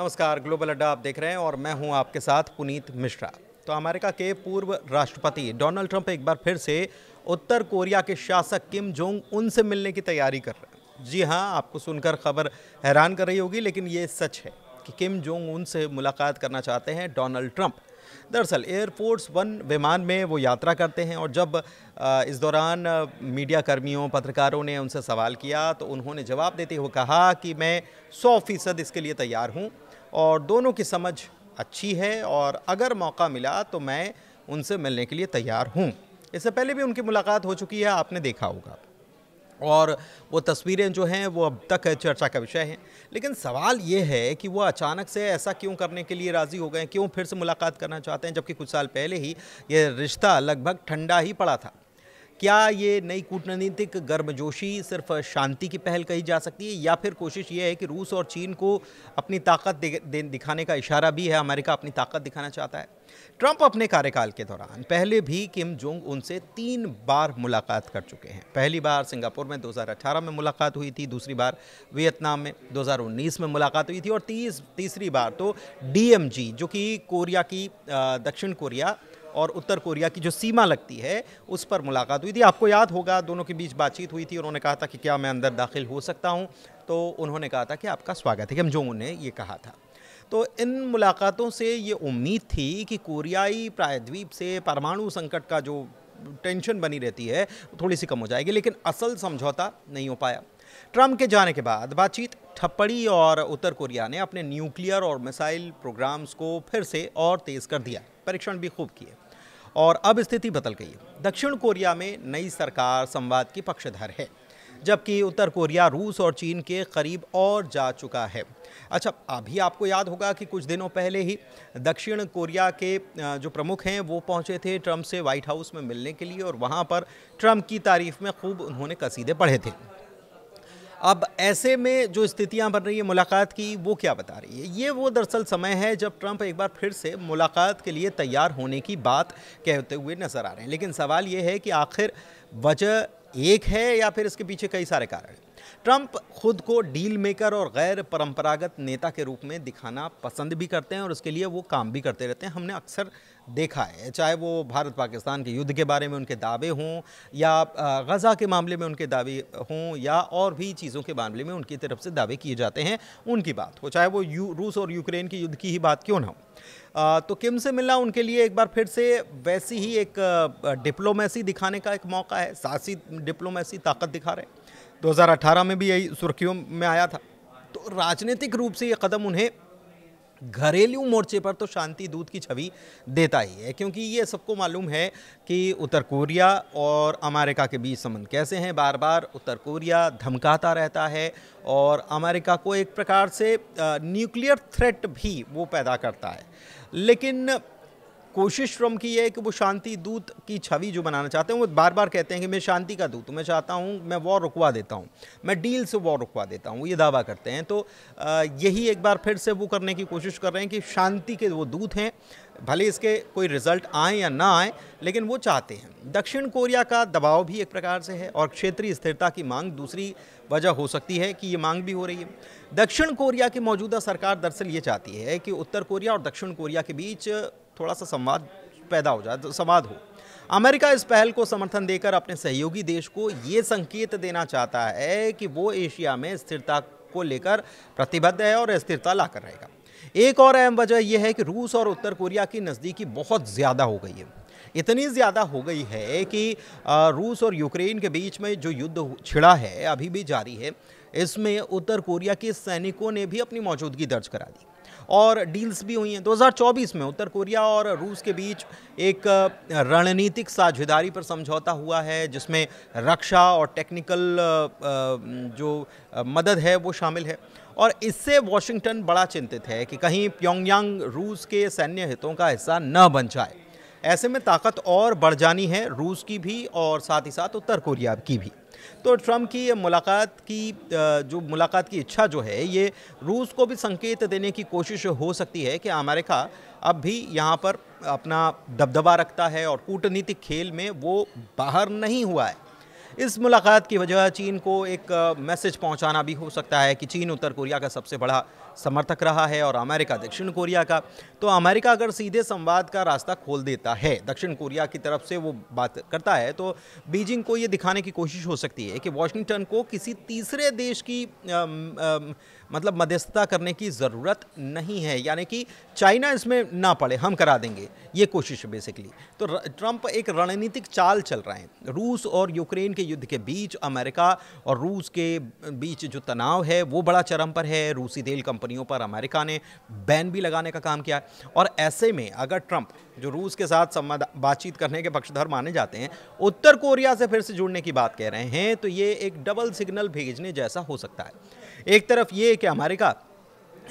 नमस्कार, ग्लोबल अड्डा आप देख रहे हैं और मैं हूं आपके साथ पुनीत मिश्रा। तो अमेरिका के पूर्व राष्ट्रपति डोनाल्ड ट्रंप एक बार फिर से उत्तर कोरिया के शासक किम जोंग उन से मिलने की तैयारी कर रहे हैं। जी हां, आपको सुनकर खबर हैरान कर रही होगी, लेकिन ये सच है कि किम जोंग उन से मुलाकात करना चाहते हैं डोनाल्ड ट्रंप। दरअसल एयरफोर्स वन विमान में वो यात्रा करते हैं और जब इस दौरान मीडिया कर्मियों पत्रकारों ने उनसे सवाल किया तो उन्होंने जवाब देते हुए कहा कि मैं 100% इसके लिए तैयार हूं और दोनों की समझ अच्छी है और अगर मौका मिला तो मैं उनसे मिलने के लिए तैयार हूं। इससे पहले भी उनकी मुलाकात हो चुकी है, आपने देखा होगा, और वो तस्वीरें जो हैं वो अब तक चर्चा का विषय हैं। लेकिन सवाल ये है कि वो अचानक से ऐसा क्यों करने के लिए राज़ी हो गए, क्यों फिर से मुलाकात करना चाहते हैं, जबकि कुछ साल पहले ही ये रिश्ता लगभग ठंडा ही पड़ा था। क्या ये नई कूटनीतिक गर्मजोशी सिर्फ शांति की पहल कही जा सकती है, या फिर कोशिश ये है कि रूस और चीन को अपनी ताकत दिखाने का इशारा भी है, अमेरिका अपनी ताकत दिखाना चाहता है? ट्रंप अपने कार्यकाल के दौरान पहले भी किम जोंग उन से 3 बार मुलाकात कर चुके हैं। पहली बार सिंगापुर में 2018 में मुलाकात हुई थी, दूसरी बार वियतनाम में 2019 में मुलाकात हुई थी और तीसरी बार तो डीएमजी, जो कि कोरिया की दक्षिण कोरिया और उत्तर कोरिया की जो सीमा लगती है उस पर मुलाकात हुई थी। आपको याद होगा, दोनों के बीच बातचीत हुई थी। उन्होंने कहा था कि क्या मैं अंदर दाखिल हो सकता हूं, तो उन्होंने कहा था कि आपका स्वागत है, किम जोंग उन ने ये कहा था। तो इन मुलाकातों से ये उम्मीद थी कि कोरियाई प्रायद्वीप से परमाणु संकट का जो टेंशन बनी रहती है थोड़ी सी कम हो जाएगी, लेकिन असल समझौता नहीं हो पाया। ट्रंप के जाने के बाद बातचीत ठप पड़ी और उत्तर कोरिया ने अपने न्यूक्लियर और मिसाइल प्रोग्राम्स को फिर से और तेज़ कर दिया, परीक्षण भी खूब किए और अब स्थिति बदल गई है। दक्षिण कोरिया में नई सरकार संवाद की पक्षधर है, जबकि उत्तर कोरिया रूस और चीन के करीब और जा चुका है। अच्छा, अभी आपको याद होगा कि कुछ दिनों पहले ही दक्षिण कोरिया के जो प्रमुख हैं वो पहुंचे थे ट्रंप से व्हाइट हाउस में मिलने के लिए और वहां पर ट्रंप की तारीफ में खूब उन्होंने कसीदे पढ़े थे। अब ऐसे में जो स्थितियां बन रही है मुलाकात की, वो क्या बता रही है? ये वो दरअसल समय है जब ट्रंप एक बार फिर से मुलाकात के लिए तैयार होने की बात कहते हुए नजर आ रहे हैं। लेकिन सवाल ये है कि आखिर वजह एक है या फिर इसके पीछे कई सारे कारण हैं। ट्रंप खुद को डील मेकर और गैर परंपरागत नेता के रूप में दिखाना पसंद भी करते हैं और उसके लिए वो काम भी करते रहते हैं। हमने अक्सर देखा है, चाहे वो भारत पाकिस्तान के युद्ध के बारे में उनके दावे हों या गज़ा के मामले में उनके दावे हों या और भी चीज़ों के मामले में उनकी तरफ से दावे किए जाते हैं, उनकी बात हो, चाहे वो रूस और यूक्रेन के युद्ध की ही बात क्यों ना हो। तो किम से मिलना उनके लिए एक बार फिर से वैसी ही एक डिप्लोमेसी दिखाने का एक मौका है, साहसी डिप्लोमेसी ताकत दिखा रहे हैं। 2018 में भी यही सुर्खियों में आया था। तो राजनीतिक रूप से ये कदम उन्हें घरेलू मोर्चे पर तो शांति दूत की छवि देता ही है, क्योंकि ये सबको मालूम है कि उत्तर कोरिया और अमेरिका के बीच संबंध कैसे हैं। बार बार उत्तर कोरिया धमकाता रहता है और अमेरिका को एक प्रकार से न्यूक्लियर थ्रेट भी वो पैदा करता है। लेकिन कोशिश ट्रंप की है कि वो शांति दूत की छवि जो बनाना चाहते हैं, वो बार बार कहते हैं कि मैं शांति का दूत हूँ, मैं चाहता हूँ, मैं वॉर रुकवा देता हूँ, मैं डील से वॉर रुकवा देता हूँ, ये दावा करते हैं। तो यही एक बार फिर से वो करने की कोशिश कर रहे हैं कि शांति के वो दूत हैं, भले इसके कोई रिजल्ट आए या ना आए, लेकिन वो चाहते हैं। दक्षिण कोरिया का दबाव भी एक प्रकार से है और क्षेत्रीय स्थिरता की मांग दूसरी वजह हो सकती है कि ये मांग भी हो रही है। दक्षिण कोरिया की मौजूदा सरकार दरअसल ये चाहती है कि उत्तर कोरिया और दक्षिण कोरिया के बीच थोड़ा सा संवाद पैदा हो जाए, संवाद हो। अमेरिका इस पहल को समर्थन देकर अपने सहयोगी देश को ये संकेत देना चाहता है कि वो एशिया में स्थिरता को लेकर प्रतिबद्ध है और स्थिरता लाकर रहेगा। एक और अहम वजह यह है कि रूस और उत्तर कोरिया की नज़दीकी बहुत ज़्यादा हो गई है। इतनी ज़्यादा हो गई है कि रूस और यूक्रेन के बीच में जो युद्ध छिड़ा है, अभी भी जारी है, इसमें उत्तर कोरिया के सैनिकों ने भी अपनी मौजूदगी दर्ज करा दी और डील्स भी हुई हैं। 2024 में उत्तर कोरिया और रूस के बीच एक रणनीतिक साझेदारी पर समझौता हुआ है, जिसमें रक्षा और टेक्निकल जो मदद है वो शामिल है। और इससे वॉशिंगटन बड़ा चिंतित है कि कहीं प्योंगयांग रूस के सैन्य हितों का हिस्सा न बन जाए। ऐसे में ताकत और बढ़ जानी है, रूस की भी और साथ ही साथ उत्तर कोरिया की भी। तो ट्रंप की मुलाकात की इच्छा जो है, ये रूस को भी संकेत देने की कोशिश हो सकती है कि अमेरिका अब भी यहाँ पर अपना दबदबा रखता है और कूटनीतिक खेल में वो बाहर नहीं हुआ है। इस मुलाकात की वजह चीन को एक मैसेज पहुंचाना भी हो सकता है कि चीन उत्तर कोरिया का सबसे बड़ा समर्थक रहा है और अमेरिका दक्षिण कोरिया का। तो अमेरिका अगर सीधे संवाद का रास्ता खोल देता है, दक्षिण कोरिया की तरफ से वो बात करता है, तो बीजिंग को ये दिखाने की कोशिश हो सकती है कि वॉशिंगटन को किसी तीसरे देश की मतलब मध्यस्थता करने की ज़रूरत नहीं है, यानी कि चाइना इसमें ना पड़े, हम करा देंगे, ये कोशिश है बेसिकली। तो ट्रंप एक रणनीतिक चाल चल रहे हैं। रूस और यूक्रेन के युद्ध के बीच अमेरिका और रूस के बीच जो तनाव है वो बड़ा चरम पर है। रूसी तेल कंपनियों पर अमेरिका ने बैन भी लगाने का काम किया है। और ऐसे में अगर ट्रंप, जो रूस के साथ संवाद बातचीत करने के पक्षधर माने जाते हैं, उत्तर कोरिया से फिर से जुड़ने की बात कह रहे हैं, तो ये एक डबल सिग्नल भेजने जैसा हो सकता है। एक तरफ ये कि अमेरिका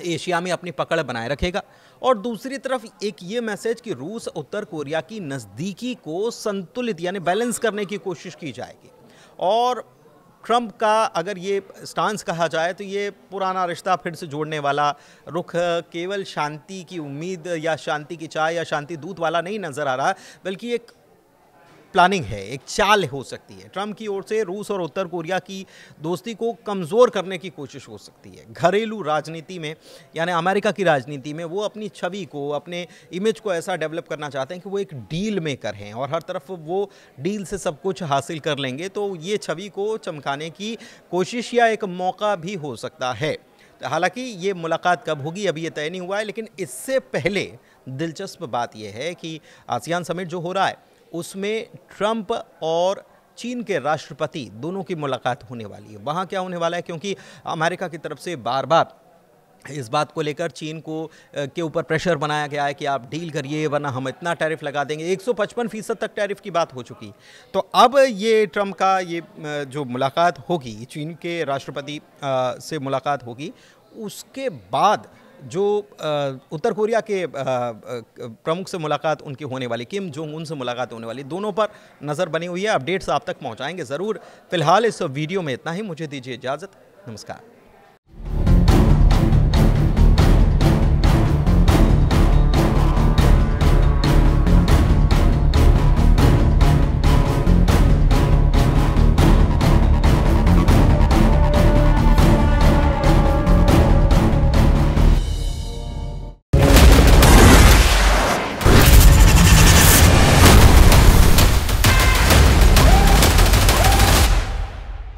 एशिया में अपनी पकड़ बनाए रखेगा और दूसरी तरफ एक ये मैसेज कि रूस उत्तर कोरिया की नज़दीकी को संतुलित यानी बैलेंस करने की कोशिश की जाएगी। और ट्रंप का अगर ये स्टांस कहा जाए तो ये पुराना रिश्ता फिर से जोड़ने वाला रुख केवल शांति की उम्मीद या शांति की चाह या शांति दूत वाला नहीं नज़र आ रहा, बल्कि एक प्लानिंग है, एक चाल हो सकती है। ट्रंप की ओर से रूस और उत्तर कोरिया की दोस्ती को कमज़ोर करने की कोशिश हो सकती है। घरेलू राजनीति में यानी अमेरिका की राजनीति में वो अपनी छवि को, अपने इमेज को ऐसा डेवलप करना चाहते हैं कि वो एक डील मेकर हैं और हर तरफ वो डील से सब कुछ हासिल कर लेंगे। तो ये छवि को चमकाने की कोशिश या एक मौका भी हो सकता है। हालांकि ये मुलाकात कब होगी अभी ये तय नहीं हुआ है, लेकिन इससे पहले दिलचस्प बात यह है कि आसियान समिट जो हो रहा है उसमें ट्रंप और चीन के राष्ट्रपति दोनों की मुलाकात होने वाली है। वहाँ क्या होने वाला है, क्योंकि अमेरिका की तरफ से बार बार इस बात को लेकर चीन को के ऊपर प्रेशर बनाया गया है कि आप डील करिए वरना हम इतना टैरिफ लगा देंगे। 155% तक टैरिफ की बात हो चुकी। तो अब ये ट्रंप का ये जो मुलाकात होगी, चीन के राष्ट्रपति से मुलाकात होगी, उसके बाद जो उत्तर कोरिया के प्रमुख से मुलाकात उनकी होने वाली, किम जोंग उन से मुलाकात होने वाली, दोनों पर नज़र बनी हुई है। अपडेट्स आप तक पहुंचाएंगे ज़रूर। फिलहाल इस वीडियो में इतना ही। मुझे दीजिए इजाज़त। नमस्कार।